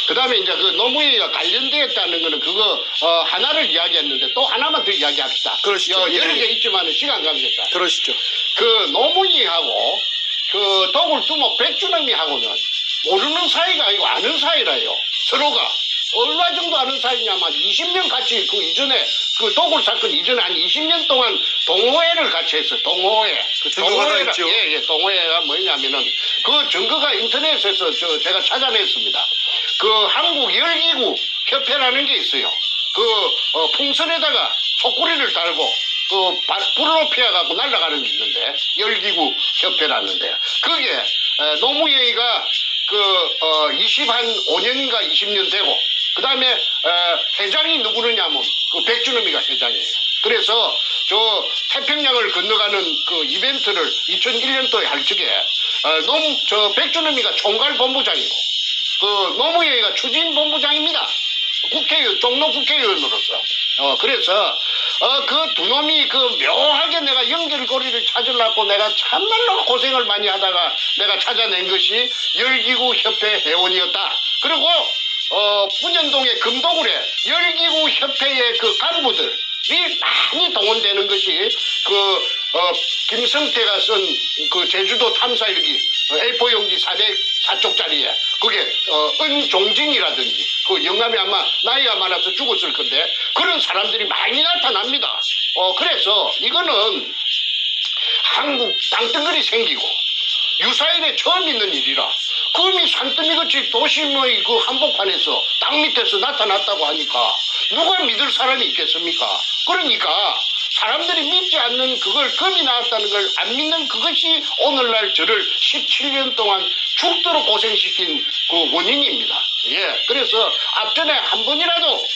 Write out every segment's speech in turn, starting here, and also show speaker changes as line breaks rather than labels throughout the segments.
그다음에 이제 그 노무현이가 관련되었다는 거는 그거 하나를 이야기했는데 또 하나만 더 이야기합시다.
그러시죠.
여러 개 있지만은 시간 관계상.
그러시죠.
그 노무현이하고 그 도굴두목 백주놈이하고는 모르는 사이가 아니고 아는 사이라요. 서로가. 얼마 정도 아는 사이냐면 20년 같이 그 이전에 그 도굴 사건 이전에 한 20년 동안 동호회를 같이 했어요. 동호회.
그 증거가 있죠.
예, 동호회가 뭐냐면은 그 증거가 인터넷에서 제가 찾아냈습니다. 그 한국 열기구 협회라는 게 있어요. 그 풍선에다가 속구리를 달고 그 불을 높여갖고 날아가는 게 있는데 열기구 협회라는데 그게 노무현이가 그 25년인가 20년 되고 그 다음에 회장이 누구느냐면 그 백준엄이가 회장이에요. 그래서 저 태평양을 건너가는 그 이벤트를 2001년도에 할 적에 저 백준엄이가 총괄본부장이고 그 노무현이가 추진본부장입니다. 국회의원, 종로 국회의원으로서. 그래서, 그 두 놈이 그 묘하게 내가 연결고리를 찾으려고 내가 참말로 고생을 많이 하다가 내가 찾아낸 것이 열기구 협회 회원이었다. 그리고, 문현동의 금도굴에 열기구 협회의 그 간부들이 많이 동원되는 것이 김성태가 쓴 그 제주도 탐사일기 A4 용지 404쪽짜리에 그게 은종진이라든지 그 영감이 아마 나이가 많아서 죽었을 건데 그런 사람들이 많이 나타납니다. 그래서 이거는 한국 땅덩어리 생기고 유사일에 처음 있는 일이라 금이 산더미같이 도심의 그 한복판에서 땅 밑에서 나타났다고 하니까 누가 믿을 사람이 있겠습니까? 그러니까 사람들이 믿지 않는 그걸 금이 나왔다는 걸 안 믿는 그것이 오늘날 저를 17년 동안 죽도록 고생시킨 그 원인입니다. 예, 그래서 앞전에 한 번이라도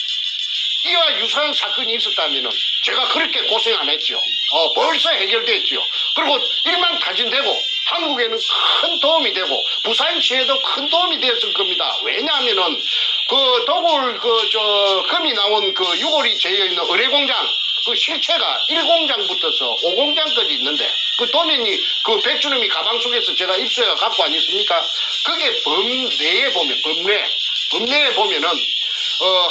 이와 유사한 사건이 있었다면은 제가 그렇게 고생 안 했죠. 벌써 해결됐죠. 그리고 일망타진되고 한국에는 큰 도움이 되고 부산시에도 큰 도움이 되었을 겁니다. 왜냐하면은 그 도굴 금이 나온 그 유골이 재여 있는 의뢰공장 그 실체가 1공장부터서 5공장까지 있는데 그 도면이 그 백준엄이 가방 속에서 제가 입수해가 갖고 아니습니까? 그게 범내에 보면 범내에 보면은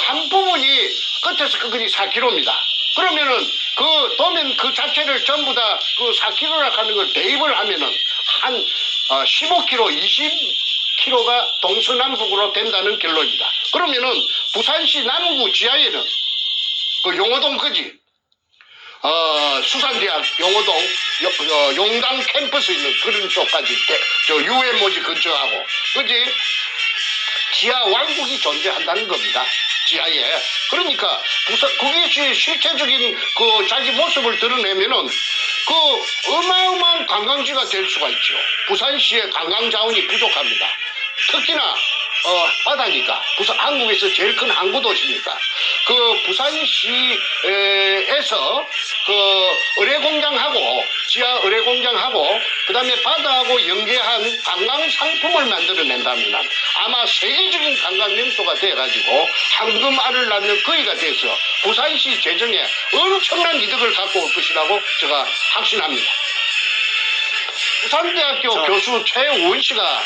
한 부분이 끝에서 끝까지 4km입니다. 그러면은 그 도면 그 자체를 전부 다 그 4km라 하는 걸 대입을 하면은 한 15km, 20km가 동서남북으로 된다는 결론이다. 그러면은 부산시 남구 지하에는 그 용호동까지 수산대학 용호동 용당 캠퍼스 있는 그런 쪽까지 저 UM모지 근처하고 그지 지하 왕국이 존재한다는 겁니다. 지하에. 그러니까 그게 실체적인 그 자기 모습을 드러내면은 그 어마어마한 관광지가 될 수가 있죠. 부산시의 관광 자원이 부족합니다. 특히나 바다니까 한국에서 제일 큰 항구 도시니까 그 부산시에서 그 의뢰공장하고 지하 의뢰공장하고 그다음에 바다하고 연계한 관광 상품을 만들어낸다면 아마 세계적인 관광 명소가 돼가지고 황금알을 낳는 거위가 돼서 부산시 재정에 엄청난 이득을 갖고 올 것이라고 제가 확신합니다. 부산대학교 교수 최우원 씨가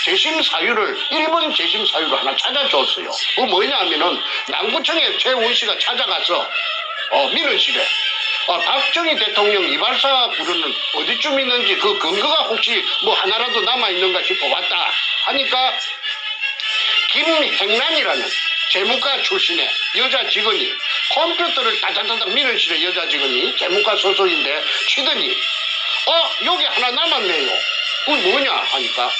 재심 사유를 일본 재심 사유를 하나 찾아줬어요. 그거 뭐냐 하면은 남구청에 최우원 씨가 찾아가서 민원실에 박정희 대통령 이발사 구르는 어디쯤 있는지 그 근거가 혹시 뭐 하나라도 남아있는가 싶어 왔다 하니까 김행란이라는 재무과 출신의 여자 직원이 컴퓨터를 따다다닥 민원실에 여자 직원이 재무과 소속인데 치더니 여기 하나 남았네요. 그건 뭐냐 하니까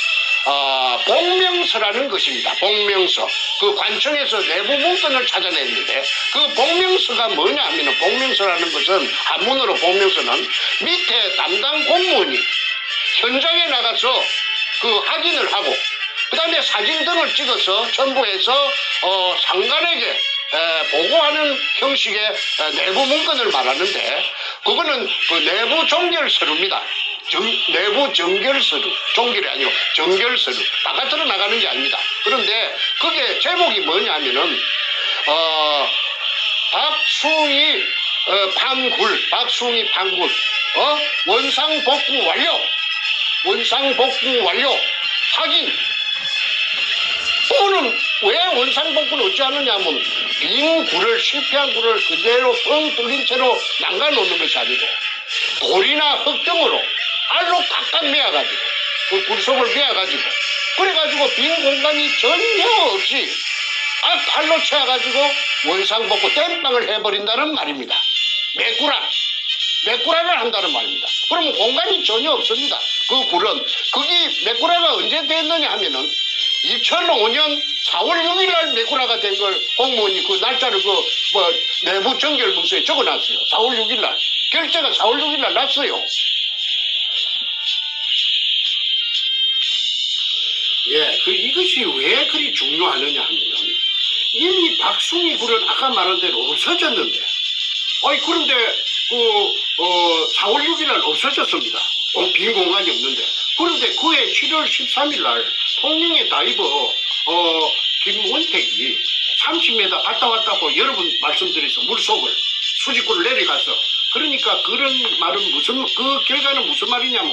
복명서라는 것입니다. 복명서. 그 관청에서 내부 문건을 찾아냈는데 그 복명서가 뭐냐 하면 복명서라는 것은 한문으로 복명서는 밑에 담당 공무원이 현장에 나가서 그 확인을 하고 그 다음에 사진 등을 찍어서 첨부해서 상관에게 보고하는 형식의 내부 문건을 말하는데 그거는 그 내부 종결서류입니다. 내부 정결서류, 종결이 아니고 정결서류, 바깥으로 나가는 게 아닙니다. 그런데 그게 제목이 뭐냐면은 박숭이 판굴, 원상복구 완료, 확인, 그거는 왜 원상복구를 어찌 하느냐 하면 빈 굴을 실패한 굴을 그대로 뻥 뚫린 채로 남겨놓는 것이 아니고 돌이나 흙 등으로 알로 깍깍 메어가지고 그 굴속을 메어가지고 그래가지고 빈 공간이 전혀 없이 알로 채워가지고 원상복구 땜빵을 해버린다는 말입니다. 메꾸라를 한다는 말입니다. 그러면 공간이 전혀 없습니다. 그 굴은 거기 메꾸라가 언제 됐느냐 하면은 2005년 4월 6일 날 메꾸라가 된 걸 공무원이 그 날짜를 내부 정결 문서에 적어놨어요. 4월 6일 날 결제가 4월 6일 날 났어요. 예, 이것이 왜 그리 중요하느냐 하면은 이미 박숭이 굴은 아까 말한 대로 없어졌는데, 그런데 4월 6일 날 없어졌습니다. 빈 공간이 없는데. 그런데 그해 7월 13일 날 통영의 다이버 김원택이 30m 갔다 왔다고 여러 번 말씀드려서 물속을 수직구를 내려가서, 그러니까 그런 말은 그 결과는 무슨 말이냐면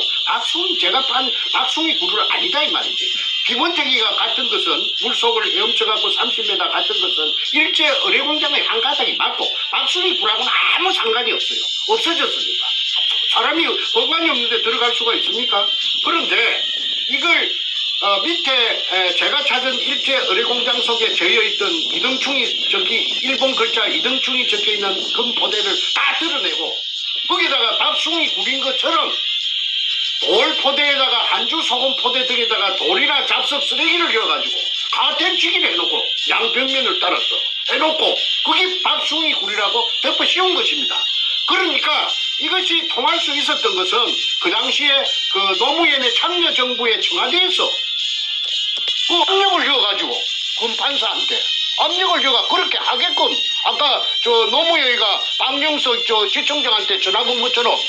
제가 판 박숭이 굴을 아니다 이 말이지. 김원택이가 같은 것은 물속을 헤엄쳐갖고 30m 같은 것은 일제 의뢰공장의 한 가닥이 맞고 박숭이 굴하고는 아무 상관이 없어요. 없어졌으니까. 사람이 공간이 없는데 들어갈 수가 있습니까? 그런데 이걸 밑에 제가 찾은 일제 의뢰공장 속에 저여있던 이등충이 일본 글자 이등충이 적혀있는 금포대를 다 드러내고 거기다가 박숭이 굴인 것처럼 돌 포대에다가 한주 소금 포대 등에다가 돌이나 잡석 쓰레기를 넣어가지고 가tem치기를 해놓고 양벽면을 따라서 해놓고 그게 박숭이 굴이라고 덮어 씌운 것입니다. 그러니까 이것이 통할 수 있었던 것은 그 당시에 그 노무현의 참여정부의 청와대에서 그 압력을 넣어가지고 검판사한테 압력을 줘가 그렇게 하게끔 아까 노무현이가 박영석 지청장한테 전화 건 것처럼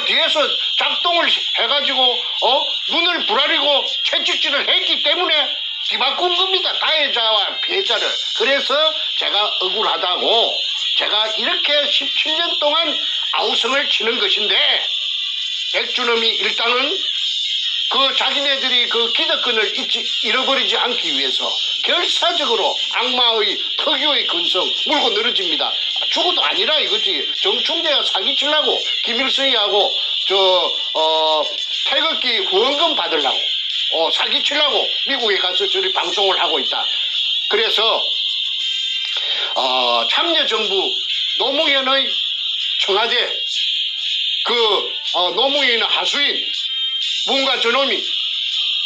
뒤에서 작동을 해가지고 눈을 부라리고 채찍질을 했기 때문에 뒤바꾼 겁니다. 가해자와 피해자를. 그래서 제가 억울하다고 제가 이렇게 17년 동안 아우성을 치는 것인데 백준엄이 일단은 그 자기네들이 그 기득권을 잃어버리지 않기 위해서 결사적으로 악마의 특유의 근성 물고 늘어집니다. 죽어도 아니라 이거지. 정충재가 사기치려고 김일성이하고 태극기 후원금 받으려고 사기치려고 미국에 가서 저리 방송을 하고 있다. 그래서 참여정부 노무현의 청와대 노무현의 하수인 문과 저놈이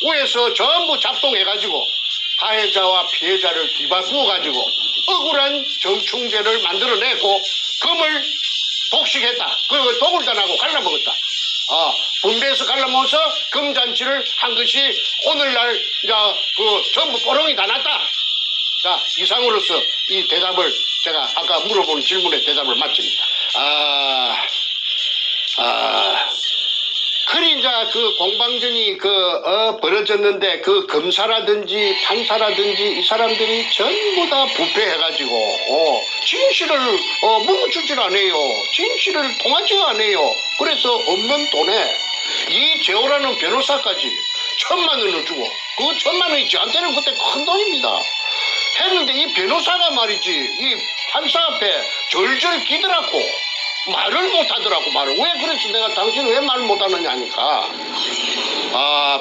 위에서 전부 작동해가지고 가해자와 피해자를 뒤바꾸어가지고 억울한 정충제를 만들어내고 금을 독식했다. 그걸 독을 dan하고 갈라먹었다. 분배해서 갈라먹어서 금잔치를 한 것이 오늘날 전부 뽀롱이 다 났다. 자, 이상으로서 이 대답을 제가 아까 물어본 질문에 대답을 마칩니다. 그리 이제 그 공방전이 벌어졌는데 그 검사라든지 판사라든지 이 사람들이 전부 다 부패해가지고 진실을 묵어주질 않아요. 진실을 통하지 않아요. 그래서 없는 돈에 이 재호라는 변호사까지 1,000만 원을 주고 그 1,000만 원이 저한테는 그때 큰 돈입니다. 했는데 이 변호사가 말이지 이 판사 앞에 절절 기더라고 말을 못하더라고. 말을 왜 그래서 내가 당신은 왜 말 못하느냐 하니까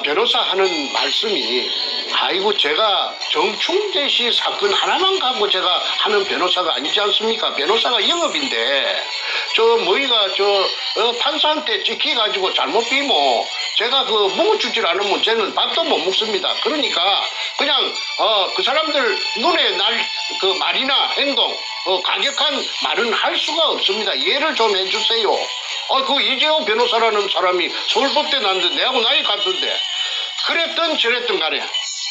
변호사 하는 말씀이 아이고 제가 정충재 씨 사건 하나만 갖고 제가 하는 변호사가 아니지 않습니까? 변호사가 영업인데 뭐이가 판사한테 찍혀가지고 잘못 비면 제가 묵어주질 않으면 쟤는 밥도 못 먹습니다. 그러니까 그냥 그 사람들 눈에 날 그 말이나 행동 가격한 말은 할 수가 없습니다. 이해를 좀 해주세요. 그 이재호 변호사라는 사람이 서울법대 나왔는데 내하고 나이 같은데 그랬든 저랬든 간에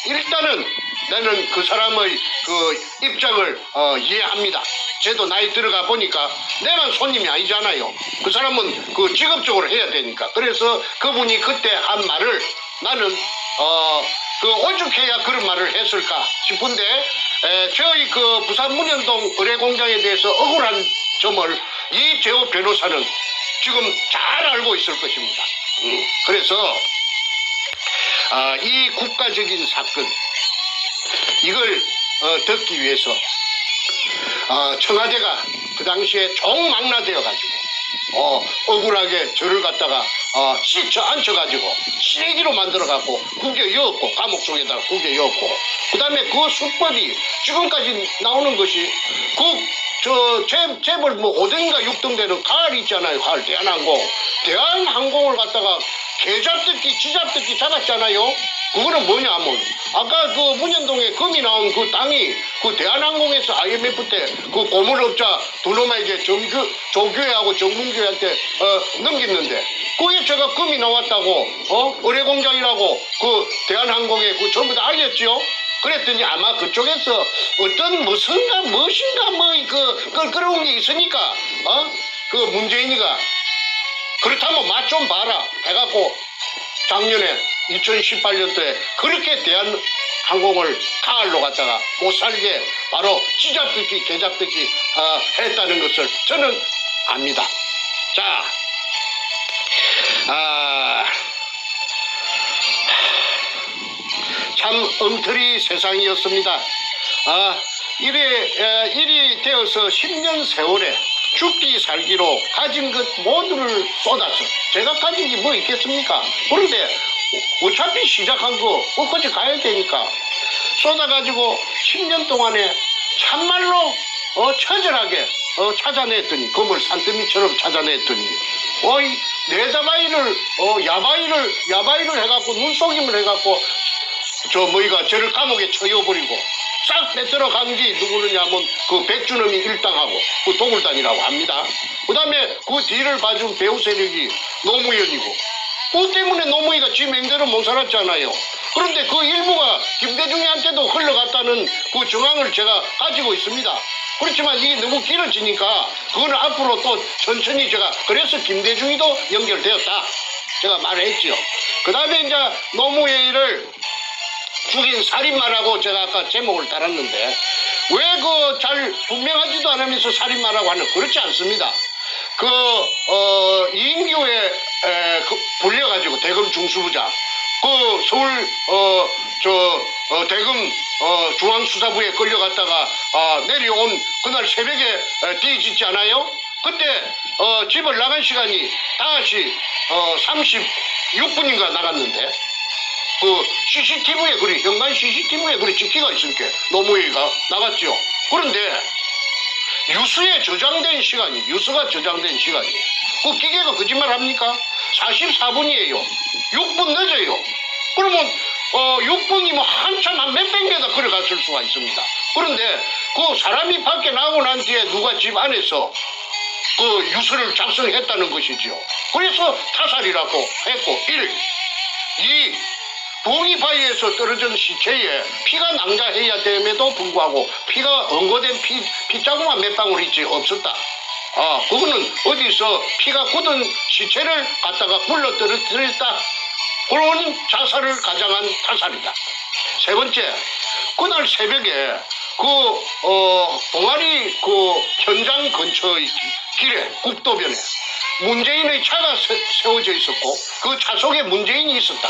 일단은 나는 그 사람의 그 입장을 이해합니다. 쟤도 나이 들어가 보니까 내만 손님이 아니잖아요. 그 사람은 그 직업적으로 해야 되니까. 그래서 그분이 그때 한 말을 나는 오죽해야 그런 말을 했을까 싶은데 저희 그 부산 문현동 의뢰공장에 대해서 억울한 점을 이재호 변호사는 지금 잘 알고 있을 것입니다. 그래서 이 국가적인 사건, 이걸 듣기 위해서 청와대가 그 당시에 총망라되어 가지고 억울하게 저를 갖다가 씻쳐 앉혀가지고 쓰레기로 만들어갖고 구겨였고 감옥 속에다가 구겨였고 그 다음에 그 수법이 지금까지 나오는 것이 재벌 뭐 5등인가 6등 되는 가을 있잖아요. 가을 대한항공을 갖다가 개잡듣기 지잡듣기 잡았잖아요. 그거는 뭐냐 하면 아까 그 문현동에 금이 나온 그 땅이 그 대한항공에서 IMF 때 그 고물업자 두 놈에게 조교회하고 정문교회한테 넘겼는데 거기에 제가 금이 나왔다고 의뢰공장이라고 그 대한항공에 그 전부 다 알렸죠. 그랬더니 아마 그쪽에서 어떤 무엇인가 뭐 끌어온 게 있으니까 그 문재인이가 그렇다면 맛 좀 봐라 해갖고 작년에 2018년도에 그렇게 대한항공을 가을로 갖다가 못 살게 바로 쥐잡듯이 개잡듯이 했다는 것을 저는 압니다. 자, 참 엉터리 세상이었습니다. 일이 되어서 10년 세월에 죽기 살기로 가진 것 모두를 쏟아서 제가 가진 게 뭐 있겠습니까? 그런데 어차피 시작한 거 끝까지 가야 되니까 쏟아가지고 10년 동안에 참말로 처절하게 찾아냈더니 금을 산더미처럼 찾아냈더니 내다바이를 야바이를 해갖고 눈속임을 해갖고 저를 감옥에 처여버리고 싹 뺏들어 간 게 누구느냐면 그 백준엄이 일당하고 그 동울단이라고 합니다. 그 다음에 그 뒤를 봐준 배우 세력이 노무현이고 그 때문에 노무현이가 지 맹대로 못 살았잖아요. 그런데 그 일부가 김대중한테도 흘러갔다는 그 정황을 제가 가지고 있습니다. 그렇지만 이게 너무 길어지니까 그거는 앞으로 또 천천히 제가 그래서 김대중이도 연결되었다 제가 말했죠. 그 다음에 이제 노무현이를 죽인 살인마라고 제가 아까 제목을 달았는데 왜 잘 분명하지도 않으면서 살인마라고 하는 그렇지 않습니다. 이인규에 불려가지고 대검 중수부장 서울 대검 중앙수사부에 끌려갔다가 내려온 그날 새벽에 뒤집지 않아요? 그때 집을 나간 시간이 다시 36분인가 나갔는데 CCTV에 현관 CCTV에 찍히가 있으니까 노무현이가 나갔죠. 그런데 뉴스가 저장된 시간이 그 기계가 거짓말 합니까? 44분이에요. 6분 늦어요. 그러면 6분이면 한참 한 몇백 미터 걸어갔을 수가 있습니다. 그런데 그 사람이 밖에 나오고 난 뒤에 누가 집 안에서 그 유서를 작성했다는 것이죠. 그래서 타살이라고 했고 1, 2 부엉이 바위에서 떨어진 시체에 피가 낭자해야 됨에도 불구하고 피가 엉거된 피자국만 몇 방울 있지 없었다. 그거는 어디서 피가 굳은 시체를 갖다가 굴러 떨어뜨렸다. 그런 자살을 가장한 타살이다. 세 번째, 그날 새벽에 동아리 현장 근처의 길에 국도변에 문재인의 차가 세워져 있었고 그 차 속에 문재인이 있었다.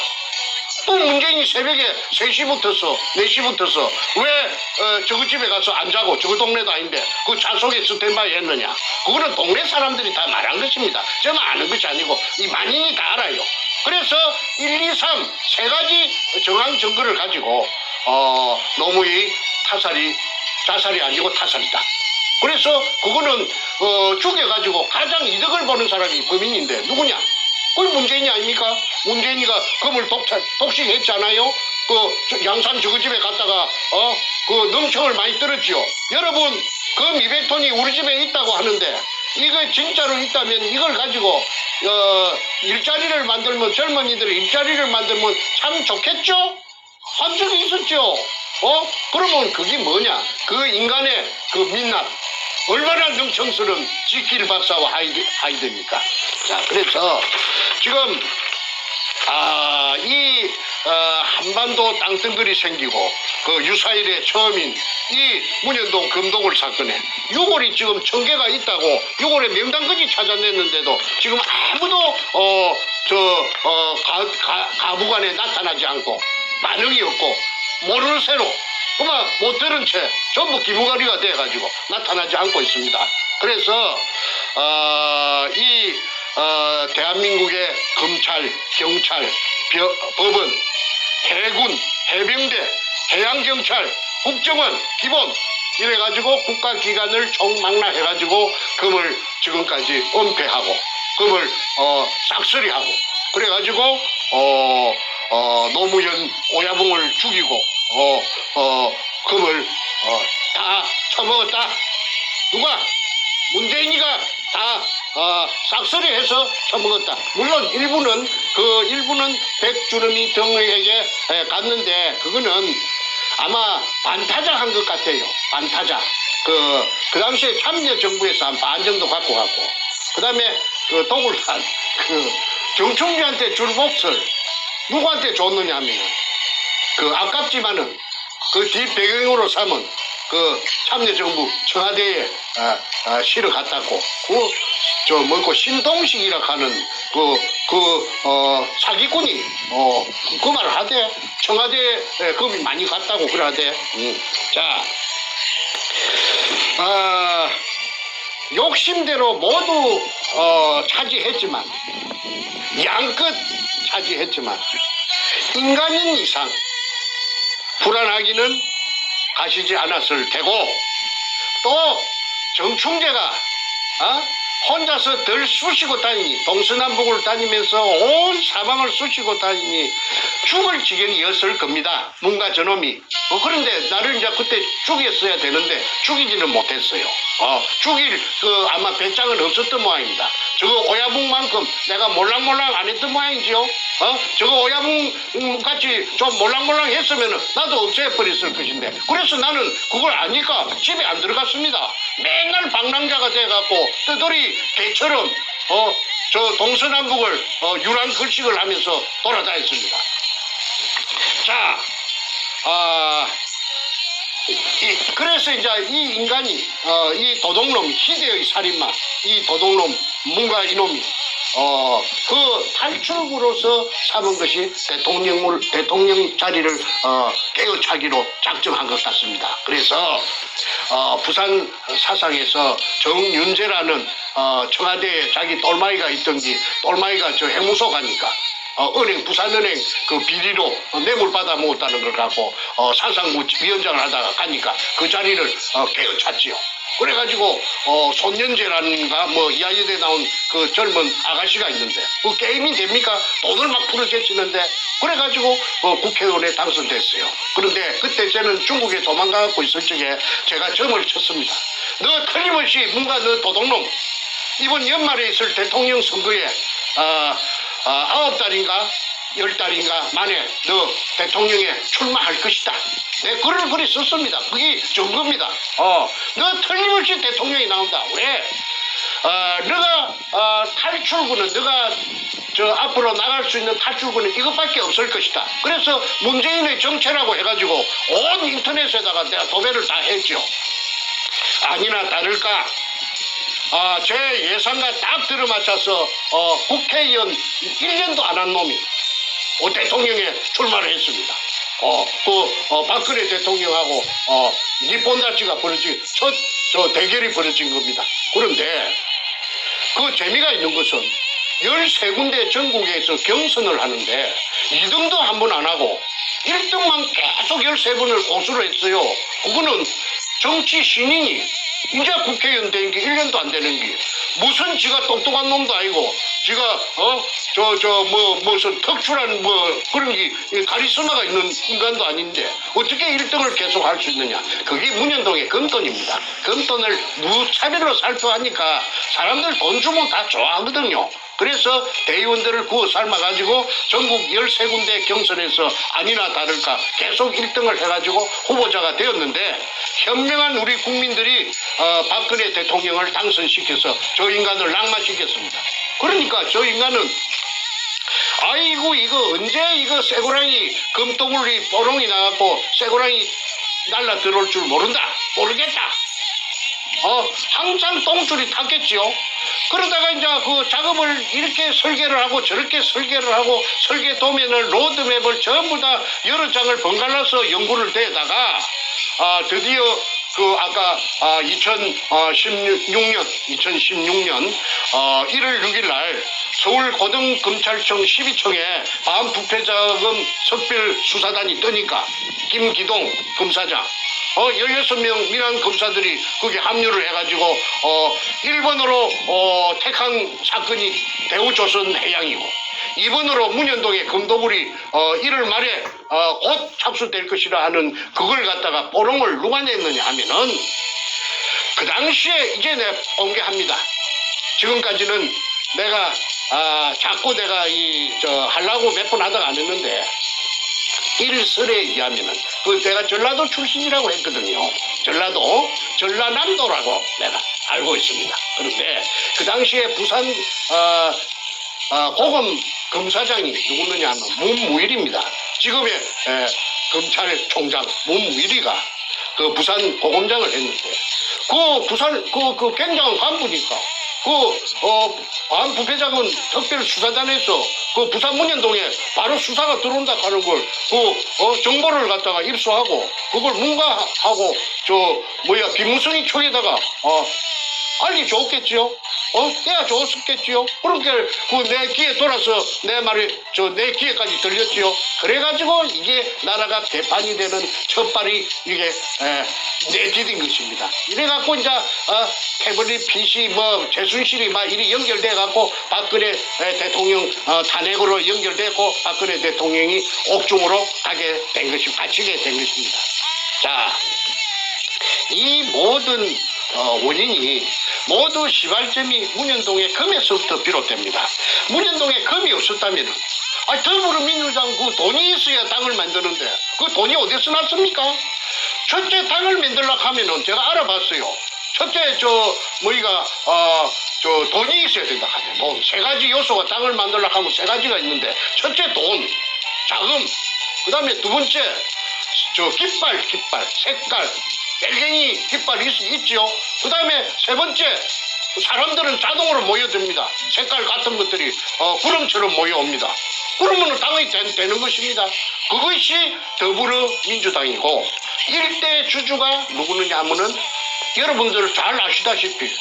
또 문재인이 새벽에 3시부터서 4시부터서 왜 저거 집에 가서 안 자고 저거 동네도 아닌데 그 차 속에 스탠바이 했느냐. 그거는 동네 사람들이 다 말한 것입니다. 저는 아는 것이 아니고 이 만인이 다 알아요. 그래서 1, 2, 3 세 가지 정황 증거를 가지고 노무현 자살이 아니고 타살이다. 그래서 그거는 죽여가지고 가장 이득을 보는 사람이 범인인데 누구냐? 그건 문재인이 아닙니까? 문재인이가 금을 독식했잖아요. 양산 저거집에 갔다가 능청을 많이 들었죠. 여러분 금 200톤이 우리 집에 있다고 하는데 이거 진짜로 있다면 이걸 가지고 일자리를 만들면 젊은이들의 일자리를 만들면 참 좋겠죠? 한 적이 있었죠. 그러면 그게 뭐냐? 그 인간의 그 민낯 얼마나 능청스러운 지킬 박사와 하이드입니까? 자, 그래서 지금 이 한반도 땅덩어리 생기고 그 유사일의 처음인 이 문현동 금동굴 사건에 6월이 지금 1000개가 있다고 6월에 명단까지 찾아냈는데도 지금 아무도 가부간에 나타나지 않고 반응이 없고 모르는 새로 그만 못 들은 채 전부 기부가리가 돼가지고 나타나지 않고 있습니다. 그래서 대한민국의 검찰, 경찰, 법원, 해군, 해병대, 해양경찰, 국정원, 기본 이래가지고 국가기관을 총망라해가지고 금을 지금까지 은폐하고 금을 싹쓸이하고 그래가지고 노무현 오야붕을 죽이고 금을 다 처먹었다. 누가? 문재인이가 다 싹쓸이해서 처먹었다. 물론 일부는 백주름이 등에게 갔는데 그거는 아마 반타작 한 것 같아요. 반타작. 그 당시에 참여정부에서 한 반 정도 갖고 갔고, 그 다음에 그 도굴단, 정충주한테 줄 몫을 누구한테 줬느냐 하면, 아깝지만은 그 뒷배경으로 삼은 참여정부 청와대에 실어 갔다고, 신동식이라 하는 사기꾼이, 그 말을 하대. 청와대에 금이 많이 갔다고 그러대. 자, 욕심대로 모두 차지했지만, 양끝 차지했지만, 인간인 이상 불안하기는 가시지 않았을 테고, 또 정충재가 혼자서 덜 쑤시고 다니니, 동서남북을 다니면서 온 사방을 쑤시고 다니니 죽을 지경이었을 겁니다. 뭔가 저놈이. 그런데 나를 이제 그때 죽였어야 되는데 죽이지는 못했어요. 죽일 아마 배짱은 없었던 모양입니다. 저거 오야붕만큼 내가 몰랑몰랑 안 했던 모양이지요. 저거 오야붕 같이 좀 몰랑몰랑 했으면 나도 없애버렸을 것인데, 그래서 나는 그걸 아니까 집에 안 들어갔습니다. 맨날 방랑자가 돼갖고 떠돌이 개처럼 저 동서남북을 유랑글식을 하면서 돌아다녔습니다. 자, 그래서 이제 이 인간이 이 도둑놈, 희대의 살인마, 이 도둑놈 뭔가 이놈이 그 탈출구로서 삼은 것이 대통령 자리를 깨어차기로 작정한 것 같습니다. 그래서 부산 사상에서 정윤재라는 청와대에 자기 똘마이가 있던지, 똘마이가 저 해무소 가니까 부산은행 그 비리로 뇌물 받아 먹었다는 걸 갖고 사상부 위원장을 하다가 가니까 그 자리를 깨어찼지요. 그래가지고 손연재라는가 이하여대 나온 그 젊은 아가씨가 있는데 그 게임이 됩니까? 돈을 막 풀어제치는데, 그래가지고 국회의원에 당선됐어요. 그런데 그때 저는 중국에 도망가고 있을 적에 제가 점을 쳤습니다. 너 틀림없이 뭔가 너 도둑놈, 이번 연말에 있을 대통령 선거에 9달인가 10달인가 만에 너 대통령에 출마할 것이다. 내 글을 그리 썼습니다. 그게 증거입니다. 너 틀림없이 대통령이 나온다. 왜? 너가 탈출구는, 너가 앞으로 나갈 수 있는 탈출구는 이것밖에 없을 것이다. 그래서 문재인의 정체라고 해가지고 온 인터넷에다가 내가 도배를 다 했죠. 아니나 다를까 제 예상과 딱 들어맞춰서 국회의원 1년도 안 한 놈이 대통령에 출마를 했습니다. 박근혜 대통령하고 니폰다치가 벌어진 첫 대결이 벌어진 겁니다. 그런데 그 재미가 있는 것은 13군데 전국에서 경선을 하는데 2등도 한 번 안 하고 1등만 계속 13번을 고수를 했어요. 그거는 정치 신인이 이제 국회의원 된 게 1년도 안 되는 게 무슨 지가 똑똑한 놈도 아니고 지가 무슨 특출한 그런 게 카리스마가 있는 인간도 아닌데 어떻게 1등을 계속 할 수 있느냐. 그게 문현동의 금돈입니다. 금돈을 무차별로 살포하니까 사람들 돈 주면 다 좋아하거든요. 그래서 대의원들을 구워 삶아가지고 전국 13군데 경선에서 아니나 다를까 계속 1등을 해가지고 후보자가 되었는데, 현명한 우리 국민들이 박근혜 대통령을 당선시켜서 저 인간을 낙마시켰습니다. 그러니까 저 인간은 아이고 이거 언제 이거 쇠고랑이 금덩어리 뽀롱이 나갖고 쇠고랑이 날라 들어올 줄 모르겠다. 항상 똥줄이 탔겠지요. 그러다가 이제 그 작업을 이렇게 설계를 하고 저렇게 설계를 하고 설계 도면을 로드맵을 전부 다 여러 장을 번갈아서 연구를 대다가 드디어 그 아까 2016년 1월 6일 날 서울 고등검찰청 12청에 반부패자금 석별 수사단이 뜨니까 김기동 검사장 16명 민한 검사들이 거기 합류를 해가지고 1번으로 택한 사건이 대우조선 해양이고 2번으로 문현동의 금도굴이 1월 말에 곧 착수될 것이라 하는 그걸 갖다가 뽀롱을 누가 냈느냐 하면은 그 당시에 이제 내가 공개합니다. 지금까지는 내가 자꾸 내가 하려고 몇 번 하다가 안 했는데 일설에 의하면은 그 내가 전라도 출신이라고 했거든요. 전라남도라고 내가 알고 있습니다. 그런데 그 당시에 부산 고검 검사장이 누구느냐 하면 문무일입니다. 지금의 검찰총장 문무일이가 그 부산 고검장을 했는데 그 부산 그 굉장한 간부니까 반부패자금 특별수사단에서 그 부산 문현동에 바로 수사가 들어온다 하는 걸 정보를 갖다가 입수하고 그걸 문과하고 비무성이 촉에다가 알려줬겠지요. 깨야 줬었겠지요. 그렇게 내 귀에 돌아서 내 말이 내 귀에까지 들렸지요. 그래가지고 이게 나라가 개판이 되는 첫발이 이게 내디딘 것입니다. 이래갖고 이제 태블릿 PC 최순실이 막 이리 연결돼갖고 박근혜 대통령 탄핵으로 연결되고 박근혜 대통령이 옥중으로 갇히게 된 것입니다. 자, 이 모든 원인이 모두 시발점이 문현동의 금에서부터 비롯됩니다. 문현동에 금이 없었다면 더불어민주당 그 돈이 있어야 당을 만드는데 그 돈이 어디서 났습니까? 첫째 당을 만들려고 하면은 제가 알아봤어요. 첫째 돈이 있어야 된다 하죠. 돈. 세 가지 요소가 당을 만들려고 하면 세 가지가 있는데 첫째 돈, 자금, 그 다음에 두 번째 깃발, 색깔, 빨갱이 깃발이 있지요. 그 다음에 세 번째 사람들은 자동으로 모여듭니다. 색깔 같은 것들이 구름처럼 모여옵니다. 그러면 당이 되는 것입니다. 그것이 더불어민주당이고 일대 주주가 누구느냐 하면은 여러분들 잘 아시다시피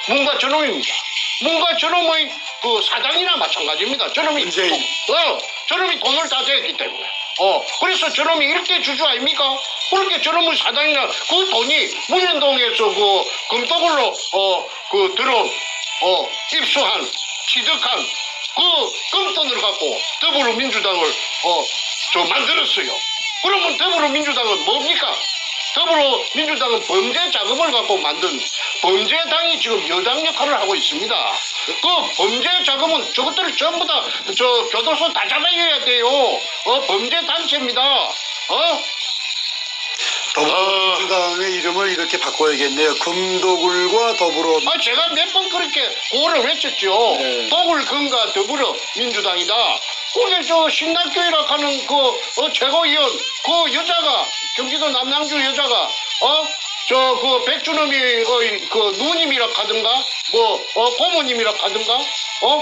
문과 저놈입니다. 문과 저놈의 그 사장이나 마찬가지입니다. 저놈이 돈을 다 대었기 때문에. 그래서 저놈이 일대 주주 아닙니까? 그렇게 저놈의 사장이나 그 돈이 문현동에서 그 금도굴로 입수한 취득한 그 금돈을 갖고 더불어민주당을 만들었어요. 그러면 더불어민주당은 뭡니까? 더불어민주당은 범죄 자금을 갖고 만든 범죄당이 지금 여당 역할을 하고 있습니다. 그 범죄 자금은 저것들을 전부 다 교도소 다 잡아줘야 돼요. 범죄 단체입니다.
더불어민주당의 이름을 이렇게 바꿔야겠네요. 금도굴과 더불어.
제가 몇 번 그렇게 구호를 외쳤죠.
네.
도굴 금과 더불어민주당이다. 그게 신당교회라 하는 최고위원 그 여자가 경기도 남양주 여자가 백준엄이 누님이라 하든가 고모님이라 하든가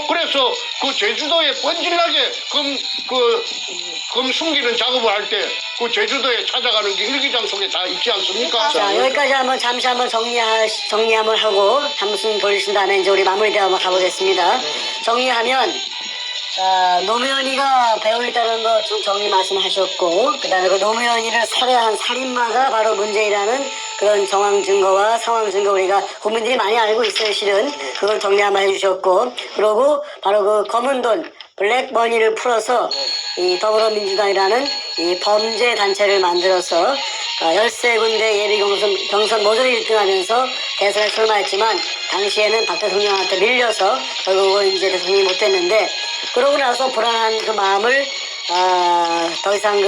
그래서 그 제주도에 번질나게 금 숨기는 작업을 할 때 그 제주도에 찾아가는 게 일기장 속에 다 있지 않습니까?
자, 여기까지 잠시 한번 정리 한번 하고 한 말씀 보여주신 다음에 이제 우리 마무리대화 한번 가보겠습니다. 정리하면 노무현이가 배우있다는 거 좀 정리 말씀하셨고, 그 다음에 그 노무현이를 살해한 살인마가 바로 문제이라는 그런 정황 증거와 상황 증거 우리가 국민들이 많이 알고 있어요, 실은. 그걸 정리 한번 해주셨고, 그러고 바로 그 검은 돈, 블랙머니를 풀어서 이 더불어민주당이라는 이 범죄 단체를 만들어서 13군데 예비 경선 모조리 1등하면서 대선에 출마했지만 당시에는 박 대통령한테 밀려서 결국은 이제 대통령이 못 됐는데, 그러고 나서 불안한 그 마음을 더 이상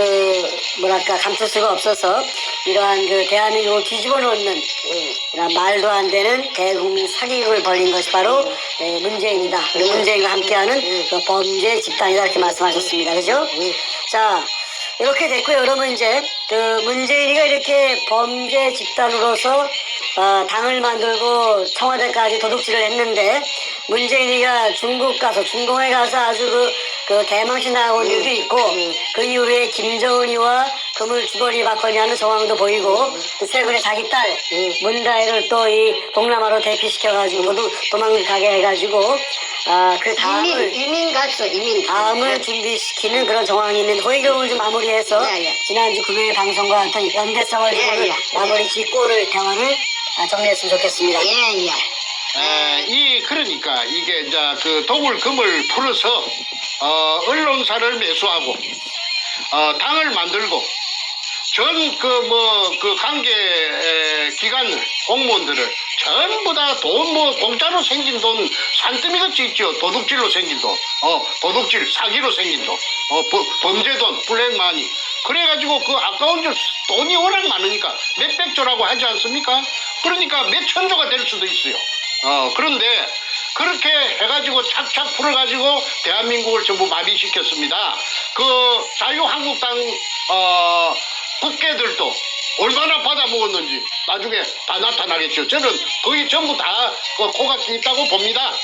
감출 수가 없어서 이러한 대한민국을 뒤집어 놓는 이런 말도 안 되는 대국민 사기극을 벌린 것이 바로 문재인이다. 그리고 문재인과 함께하는 그 범죄 집단이다 이렇게 말씀하셨습니다. 그죠? 자, 이렇게 됐고요. 그러면 이제 문재인이가 이렇게 범죄 집단으로서 당을 만들고 청와대까지 도둑질을 했는데, 문재인이가 중공에 가서 아주 그 대망신 나온 일도 있고, 그 이후에 김정은이와 금을 주거리 받거니 하는 정황도 보이고 또 최근에 자기 딸 문다혜를 또 이 동남아로 대피시켜가지고 도망가게 해가지고 그
이민 갔어, 이민.
다음을 준비시키는 그런 정황이 있는데 그 경우를 좀 마무리해서
예, 예.
지난주 금요일 방송과 어떤 연대성을
예,
좀
예.
마무리 짓고 오늘 대화를 정리했으면 좋겠습니다.
예, 예.
그러니까 이게 이제 그 독을 금을 풀어서 언론사를 매수하고 당을 만들고 전 그 관계 기관 공무원들을 전부 다 돈 공짜로 생긴 돈 산더미같이 있죠. 도둑질로 생긴 돈, 도둑질 사기로 생긴 돈, 범죄 돈, 블랙마니. 그래가지고 그 아까운 돈이 워낙 많으니까 몇백조라고 하지 않습니까? 그러니까 몇 천조가 될 수도 있어요. 그런데 그렇게 해가지고 착착 풀어가지고 대한민국을 전부 마비시켰습니다. 그 자유한국당 국회들도 얼마나 받아먹었는지 나중에 다 나타나겠죠. 저는 거의 전부 다 코가 있다고 봅니다.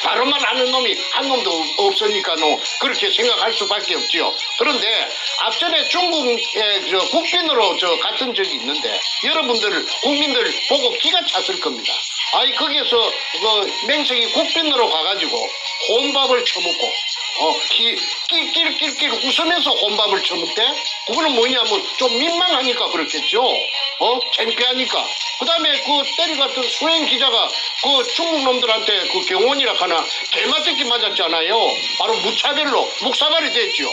발언만 하는 놈이 한 놈도 없으니까 그렇게 생각할 수밖에 없지요. 그런데 앞전에 중국의 국빈으로 갔던 적이 있는데 여러분들 국민들 보고 기가 찼을 겁니다. 아니 거기에서 맹생이 국빈으로 가가지고 혼밥을 처먹고 낄낄낄낄 웃으면서 혼밥을 처먹대? 그거는 뭐냐면 좀 민망하니까 그렇겠죠. 창피하니까. 그 다음에 그 때려갔던 수행 기자가 그 중국 놈들한테 그 경원이라 하나 개맞듣기 맞았잖아요. 바로 무차별로 묵사발이 됐죠.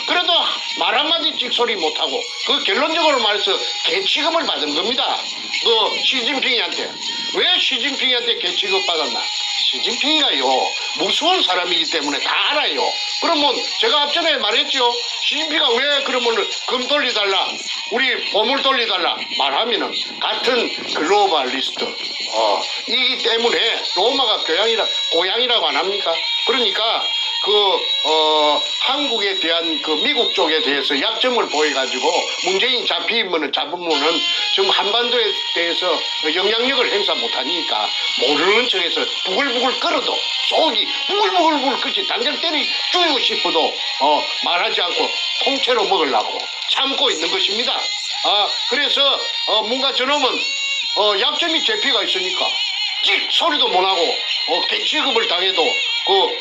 그래도 말 한마디 찍소리 못하고 그 결론적으로 말해서 개취급을 받은 겁니다. 그 시진핑이한테. 왜 시진핑이한테 개취급 받았나? 시진핑이가요 무서운 사람이기 때문에 다 알아요. 그러면 제가 앞전에 말했죠. 시진핑이가 왜 그러면 금 돌려달라 우리 보물 돌려달라 말하면은 같은 글로벌리스트 이기 때문에 로마가 고향이라고 안 합니까? 그러니까 한국에 대한 그 미국 쪽에 대해서 약점을 보여가지고 문재인 잡히면은 잡으면은 지금 한반도에 대해서 영향력을 행사 못하니까 모르는 척해서 부글부글 끓어도 속이 부글부글 끓지 당장 죽이고 싶어도 말하지 않고 통째로 먹으려고 참고 있는 것입니다. 그래서 뭔가 저놈은 약점이 제피가 있으니까 찍 소리도 못하고 개취급을 당해도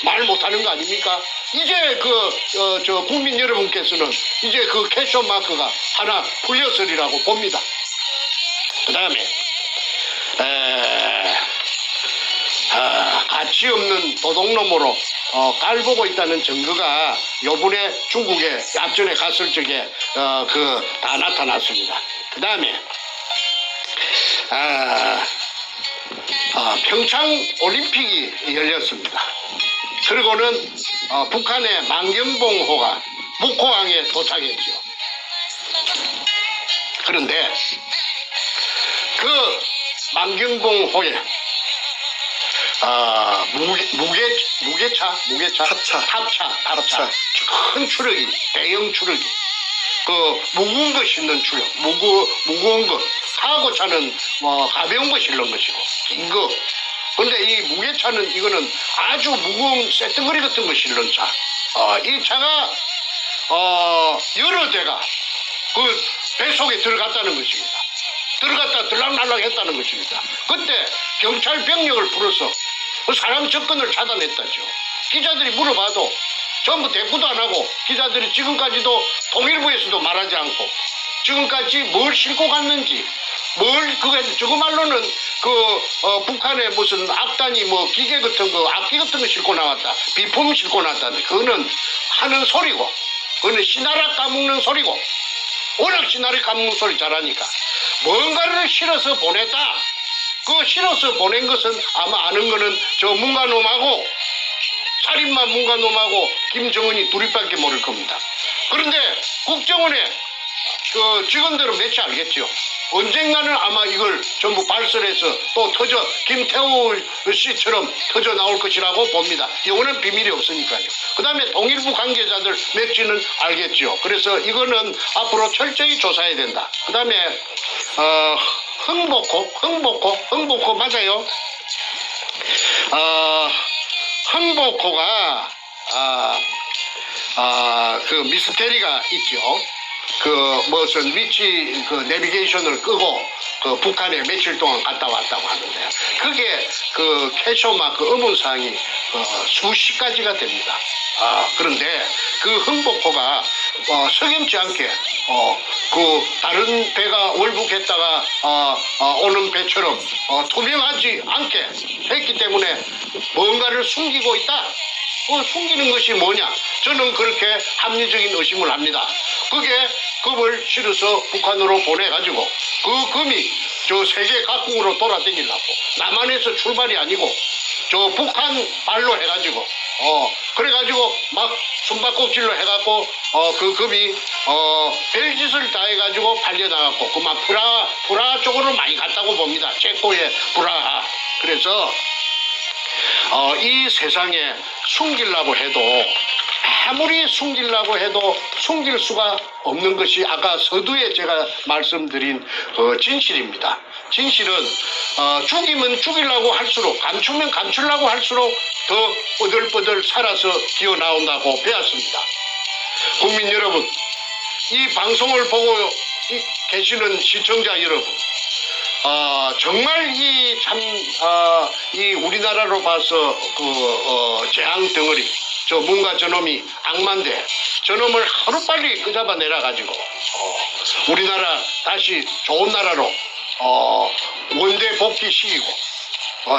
말 못하는 거 아닙니까? 이제 국민 여러분께서는 이제 그 캐션 마크가 하나 풀렸으리라고 봅니다. 그 다음에 가치 없는 도둑놈으로 깔보고 있다는 증거가 요번에 중국에 앞전에 갔을 적에 다 나타났습니다. 그 다음에 평창 올림픽이 열렸습니다. 그리고는 북한의 만경봉호가 묵호항에 도착했죠. 그런데 그 만경봉호에 탑차 큰 추력이 대형 추력이 무거운 거 실는 추력 무거운 거 카고차는 가벼운 거 실는 것이고 긴 거. 근데 이 무게차는 이거는 아주 무거운 쇳덩어리 같은 거 실는 차. 이 차가 여러 대가 그 배 속에 들어갔다는 것입니다. 들어갔다 들락날락 했다는 것입니다. 그때 경찰 병력을 불어서 그 사람 접근을 차단했다죠. 기자들이 물어봐도 전부 대꾸도 안 하고 기자들이 지금까지도 통일부에서도 말하지 않고 지금까지 뭘 싣고 갔는지 저거 말로는 북한의 무슨 악단이 기계 같은 거 악기 같은 거 싣고 나왔다 비품 싣고 나왔다는데 그거는 하는 소리고 그거는 씨나락 까먹는 소리고 워낙 씨나락 까먹는 소리 잘하니까 뭔가를 실어서 보냈다. 실어서 보낸 것은 아마 아는 거는 저 문가놈하고 살인마 문가놈하고 김정은이 둘이밖에 모를 겁니다. 그런데 국정원에 직원들은 매치 알겠죠. 언젠가는 아마 이걸 전부 발설해서 또 김태우 씨처럼 터져 나올 것이라고 봅니다. 이거는 비밀이 없으니까요. 그 다음에 통일부 관계자들 몇지는 알겠죠. 그래서 이거는 앞으로 철저히 조사해야 된다. 그 다음에 흥복호 맞아요. 흥복호가 그 미스테리가 있죠. 그 무슨 위치 그 내비게이션을 끄고 그 북한에 며칠 동안 갔다 왔다고 하는데 그게 그 캐셔마크 의문사항이 수십 가지가 됩니다. 그런데 그 흥복호가 석연치 않게 그 다른 배가 월북했다가 오는 배처럼 투명하지 않게 했기 때문에 뭔가를 숨기고 있다. 숨기는 것이 뭐냐? 저는 그렇게 합리적인 의심을 합니다. 그게 금을 실어서 북한으로 보내가지고 그 금이 저 세계 각국으로 돌아다니려고 남한에서 출발이 아니고 저 북한 발로 해가지고 그래가지고 막 숨바꼭질로 해갖고 그 금이 별짓을 다 해가지고 팔려나갔고 그만 프라하 쪽으로 많이 갔다고 봅니다. 체코의 프라하. 그래서 이 세상에 숨기려고 해도 아무리 숨기려고 해도 숨길 수가 없는 것이 아까 서두에 제가 말씀드린 진실입니다. 진실은 죽이면 죽이려고 할수록 감추면 감추려고 할수록 더 뻗들뻗들 살아서 기어나온다고 배웠습니다. 국민 여러분, 이 방송을 보고 계시는 시청자 여러분, 정말 이 우리나라로 봐서 재앙 덩어리, 저 뭔가 저놈이 악마인데 저놈을 하루빨리 끄잡아내라 가지고 우리나라 다시 좋은 나라로 원대 복귀시키고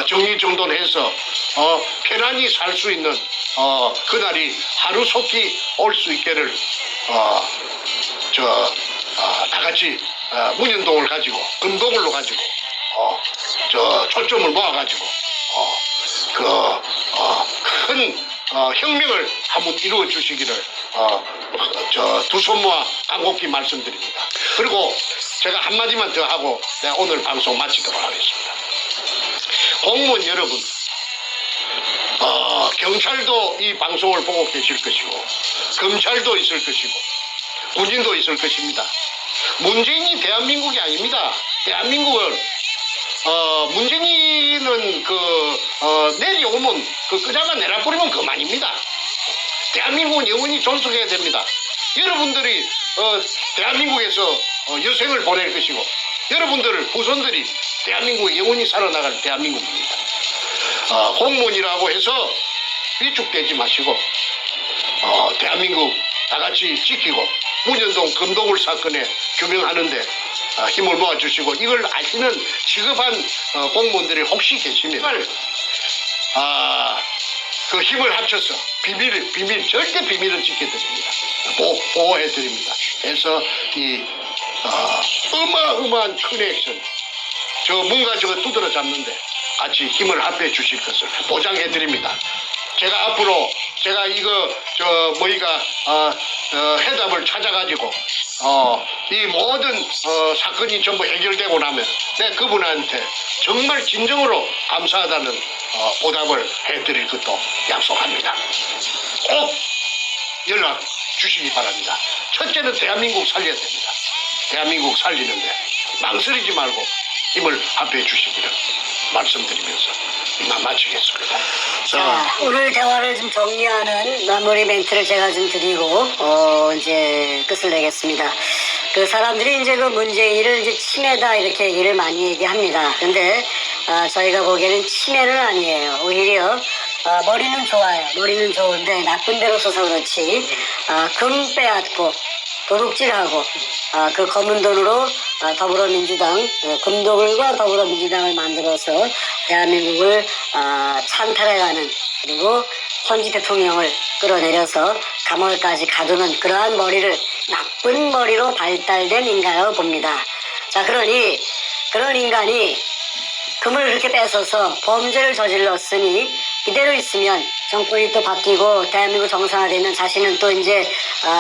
정리정돈해서 편안히 살 수 있는 그날이 하루속히 올 수 있기를 다 같이 문현동을 가지고 금동을로 가지고 초점을 모아가지고 큰 혁명을 한번 이루어 주시기를 두 손 모아 간곡히 말씀드립니다. 그리고 제가 한마디만 더 하고 내가 오늘 방송 마치도록 하겠습니다. 공무원 여러분, 경찰도 이 방송을 보고 계실 것이고 검찰도 있을 것이고 군인도 있을 것입니다. 문재인이 대한민국이 아닙니다. 대한민국은 문재인은 내려오면 끄잡아 내려버리면 그만입니다. 대한민국은 영원히 존속해야 됩니다. 여러분들이 대한민국에서 여생을 보낼 것이고 여러분들 후손들이 대한민국에 영원히 살아나갈 대한민국입니다. 공무원이라고 해서 위축되지 마시고 대한민국 다 같이 지키고 문현동 금도굴 사건에 규명하는데 힘을 모아주시고 이걸 아시는 시급한 공무원들이 혹시 계시면 그 힘을 합쳐서 비밀 절대 비밀은 지켜드립니다. 보호해드립니다. 그래서 이 어마어마한 큰 액션 저 뭔가 저거 두드러 잡는데 같이 힘을 합해 주실 것을 보장해드립니다. 제가 앞으로 제가 이거 해답을 찾아가지고 이 모든 사건이 전부 해결되고 나면 내가 그분한테 정말 진정으로 감사하다는 보답을 해드릴 것도 약속합니다. 꼭 연락 주시기 바랍니다. 첫째는 대한민국 살려야 됩니다. 대한민국 살리는데 망설이지 말고 힘을 합해 주시기를 말씀드리면서 이만 마치겠습니다.
자, 오늘 대화를 좀 정리하는 마무리 멘트를 제가 좀 드리고 이제 끝을 내겠습니다. 그 사람들이 이제 그 문재인을 이제 치매다 이렇게 얘기를 많이 얘기합니다. 근데 저희가 보기에는 치매는 아니에요. 오히려 머리는 좋아요. 머리는 좋은데 나쁜 데로 써서 그렇지. 금 빼앗고 도둑질하고 그 검은 돈으로 더불어민주당 금도굴과 더불어민주당을 만들어서 대한민국을 찬탈해가는 그리고 현지 대통령을 끌어내려서 감옥까지 가두는 그러한 머리를 나쁜 머리로 발달된 인간이라고 봅니다. 자, 그러니 그런 인간이 금을 그렇게 뺏어서 범죄를 저질렀으니 이대로 있으면 정권이 또 바뀌고 대한민국 정상화되면 자신은 또 이제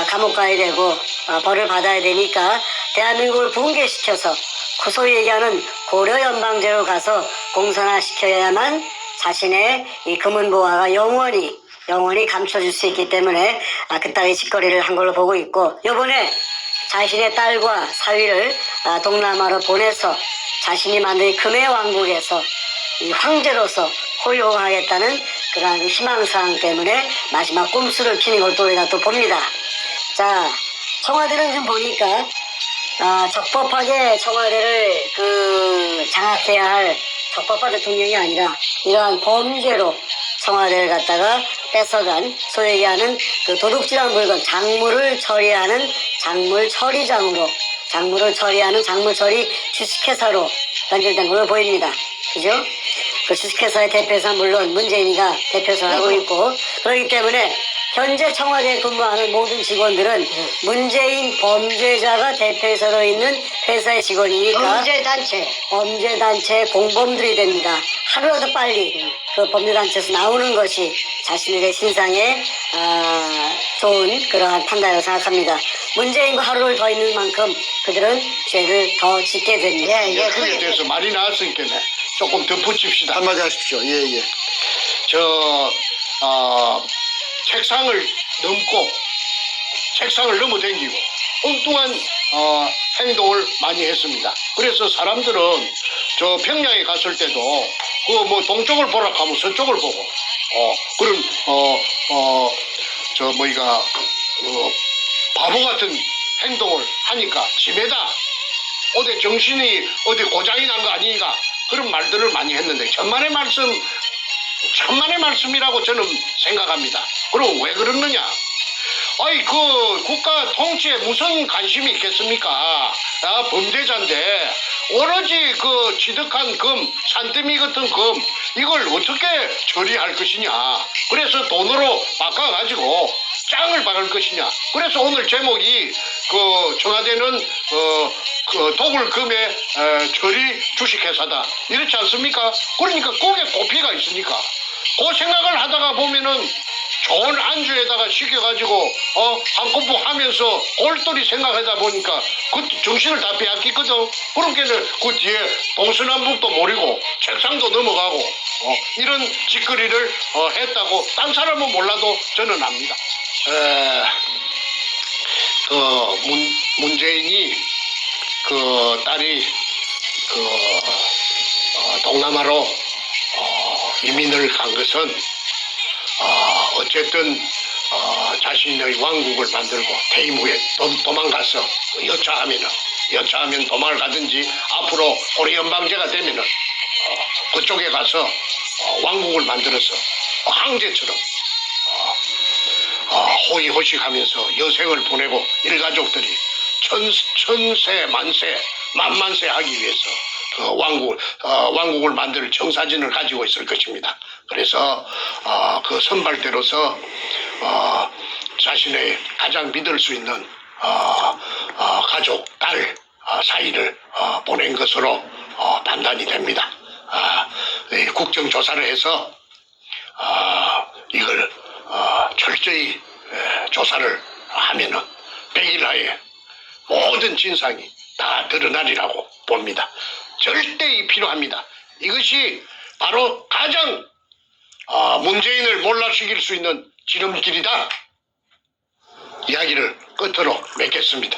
감옥 가야 되고 벌을 받아야 되니까 대한민국을 붕괴시켜서 소위 얘기하는 고려연방제로 가서 공산화시켜야만 자신의 이 금은보화가 영원히 감춰줄 수 있기 때문에 그따위 짓거리를 한 걸로 보고 있고 요번에 자신의 딸과 사위를 동남아로 보내서 자신이 만든 금의 왕국에서 이 황제로서 호용하겠다는 그러한 희망사항 때문에 마지막 꼼수를 피는 걸 또 우리가 또 봅니다. 자, 청와대는 좀 보니까 적법하게 청와대를 장악해야 할 적법한 대통령이 아니라 이러한 범죄로 청와대를 갖다가 뺏어간 소위 얘기하는 그 도둑질한 물건 장물을 처리하는 장물처리장으로 장물을 처리하는 장물처리 주식회사로 단결된 걸로 보입니다. 그죠? 그 주식회사의 대표이사 물론 문재인이가 대표이사를 하고 있고 그렇기 때문에 현재 청와대에 근무하는 모든 직원들은 문재인 범죄자가 대표이사로 있는 회사의 직원이니까 범죄단체 공범들이 됩니다. 하루라도 빨리 그 범죄단체에서 나오는 것이 자신들의 신상에 좋은 그러한 판단이라고 생각합니다. 문재인과 하루를 더 있는 만큼 그들은 죄를 더 짓게 됩니다.
그에 대해서 말이 나왔으니까 조금 덧붙입시다.
한마디 하십시오. 예.
책상을 넘어댕기고 엉뚱한 행동을 많이 했습니다. 그래서 사람들은 저 평양에 갔을 때도 그 뭐 동쪽을 보라 하면 서쪽을 보고 그런 바보 같은 행동을 하니까 집에다 어디 정신이 어디 고장이 난 거 아니니까 그런 말들을 많이 했는데 천만의 말씀이라고 저는 생각합니다. 그럼 왜 그러느냐? 아이 그 국가 통치에 무슨 관심이 있겠습니까? 범죄자인데 오로지 그 취득한 금, 산더미 같은 금 이걸 어떻게 처리할 것이냐? 그래서 돈으로 바꿔가지고 짱을 박을 것이냐? 그래서 오늘 제목이 그 청와대는 그 도굴금의 처리 주식회사다 이렇지 않습니까? 그러니까 거기에 고피가 있으니까 그 생각을 하다가 보면은 좋은 안주에다가 시켜가지고 한꺼부 하면서 골똘히 생각하다 보니까 그 정신을 다 빼앗기거든. 그러니까는 그 뒤에 동서남북도 모르고 책상도 넘어가고 이런 짓거리를 했다고 딴 사람은 몰라도 저는 압니다. 문재인이 그 딸이 동남아로 이민을 간 것은 어쨌든 자신의 왕국을 만들고 퇴임 후에 도망가서 여차하면 도망을 가든지 앞으로 고려연방제가 되면은 그쪽에 가서 왕국을 만들어서 황제처럼 호의호식하면서 여생을 보내고 일가족들이 천세 만세 만만세 하기 위해서 그 왕국을 만들 청사진을 가지고 있을 것입니다. 그래서 그 선발대로서 자신의 가장 믿을 수 있는 가족, 딸 사이를 보낸 것으로 판단이 됩니다. 국정조사를 해서 이걸 철저히 조사를 하면은 100일 하에 모든 진상이 다 드러나리라고 봅니다. 절대 필요합니다. 이것이 바로 가장 문재인을 몰락시킬 수 있는 지름길이다. 이야기를 끝으로 맺겠습니다.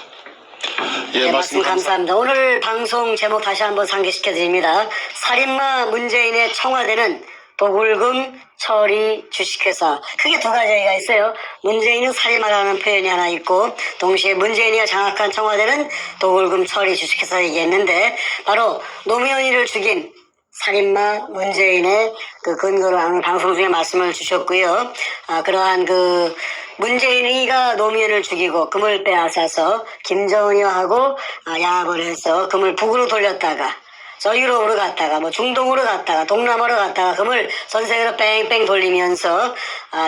네, 말씀 감사합니다. 오늘 방송 제목 다시 한번 상기시켜드립니다. 살인마 문재인의 청와대는 도굴금 처리 주식회사. 크게 두 가지 얘기가 있어요. 문재인은 살인마라는 표현이 하나 있고 동시에 문재인이 장악한 청와대는 도굴금 처리 주식회사 얘기했는데 바로 노무현이를 죽인 살인마 문재인의 그 근거를 오늘 방송 중에 말씀을 주셨고요. 그러한 그 문재인이가 노무현을 죽이고 금을 빼앗아서 김정은이하고 야합을 해서 금을 북으로 돌렸다가 저 유럽으로 갔다가 뭐 중동으로 갔다가 동남아로 갔다가 금을 전 세계로 뺑뺑 돌리면서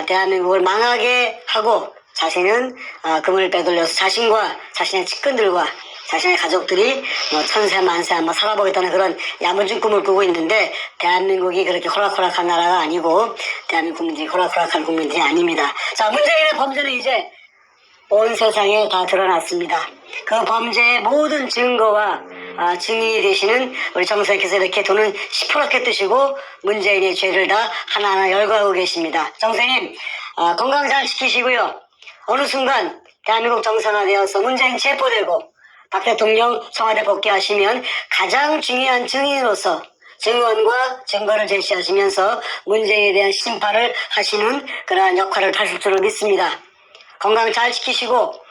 대한민국을 망하게 하고 자신은 금을 빼돌려서 자신과 자신의 측근들과 자신의 가족들이 뭐 천세 만세 한번 살아보겠다는 그런 야무진 꿈을 꾸고 있는데 대한민국이 그렇게 호락호락한 나라가 아니고 대한민국 국민들이 호락호락한 국민들이 아닙니다. 자, 문재인의 범죄는 이제 온 세상에 다 드러났습니다. 그 범죄의 모든 증거와 증인이 되시는 우리 정선생께서 이렇게 돈은 시퍼렇게 뜨시고 문재인의 죄를 다 하나하나 열거하고 계십니다. 정선생님 건강 잘 지키시고요. 어느 순간 대한민국 정상화되어서 문재인 체포되고 박 대통령 청와대 복귀하시면 가장 중요한 증인으로서 증언과 증거를 제시하시면서 문재인에 대한 심판을 하시는 그러한 역할을 하실 줄로 믿습니다. 건강 잘 지키시고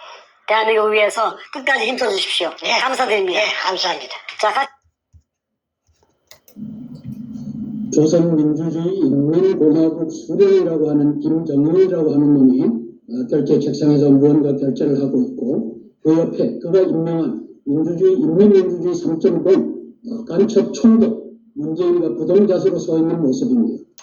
대한민국을 위해서 끝까지 힘써 주십시오.
예.
감사드립니다.
예, 감사합니다.
자,
조선민주주의 인민공화국 수령이라고 하는 김정일이라고 하는 놈이 결제 책상에서 무언가 결제를 하고 있고 그 옆에 그가 임명한 민주주의 인민민주주의 3.0 간첩 총독 문재인과 부동자세로 서 있는 모습입니다.